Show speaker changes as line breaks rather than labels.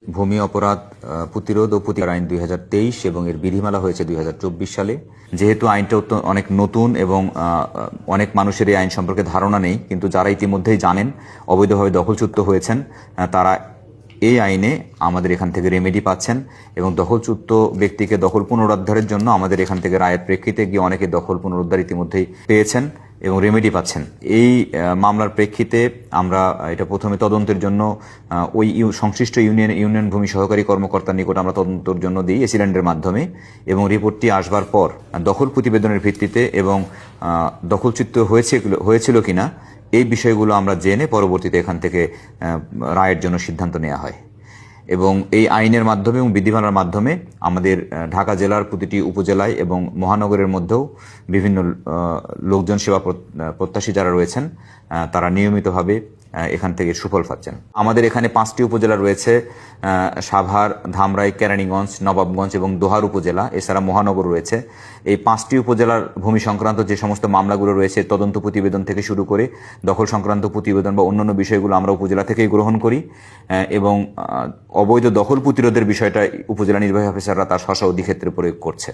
ভূমি অপরাধ প্রতিরোধ ও প্রতিকার আইন 2023 এবং এর বিধিমালা হয়েছে 2024 সালে। যেহেতু আইনটা অনেক নতুন এবং অনেক মানুষের এই আইন সম্পর্কে ধারণা নেই, কিন্তু যারা ইতিমধ্যেই জানেন অবৈধভাবে দখলচ্যুত হয়েছেন তারা এই আইনে আমাদের এখান থেকে রেমেডি পাচ্ছেন এবং দখলচ্যুত ব্যক্তিকে দখল পুনরুদ্ধারের জন্য আমাদের এখান থেকে রায়ের প্রেক্ষিতে গিয়ে অনেকে দখল পুনরুদ্ধার ইতিমধ্যেই পেয়েছেন এবং রেমেডি পাচ্ছেন। এই মামলার প্রেক্ষিতে আমরা এটা প্রথমে তদন্তের জন্য ওই সংশ্লিষ্ট ইউনিয়ন ভূমি সহকারী কর্মকর্তার নিকট আমরা তদন্তের জন্য দিই এসিল্যান্ডের মাধ্যমে, এবং রিপোর্টটি আসবার পর দখল প্রতিবেদনের ভিত্তিতে এবং দখলচ্যুত হয়েছিল কিনা এই বিষয়গুলো আমরা জেনে পরবর্তীতে এখান থেকে রায়ের জন্য সিদ্ধান্ত নেওয়া হয়। এবং এই আইনের মাধ্যমে এবং বিধিমালার মাধ্যমে আমাদের ঢাকা জেলার প্রতিটি উপজেলায় এবং মহানগরের মধ্যেও বিভিন্ন লোকজন সেবা প্রত্যাশী যারা রয়েছেন তারা নিয়মিতভাবে এখান থেকে সুফল পাচ্ছেন। আমাদের এখানে 5টি উপজেলা রয়েছে, সাভার, ধামরাই, কেরানীগঞ্জ, নবাবগঞ্জ এবং দোহার উপজেলা, এছাড়া মহানগর রয়েছে। এই 5টি উপজেলার ভূমি সংক্রান্ত যে সমস্ত মামলাগুলো রয়েছে, তদন্ত প্রতিবেদন থেকে শুরু করে দখল সংক্রান্ত প্রতিবেদন বা অন্যান্য বিষয়গুলো আমরা উপজেলা থেকেই গ্রহণ করি এবং অবৈধ দখল প্রতিরোধের বিষয়টা উপজেলা নির্বাহী অফিসাররা তার স্ব অধিক্ষেত্রে প্রয়োগ করছে।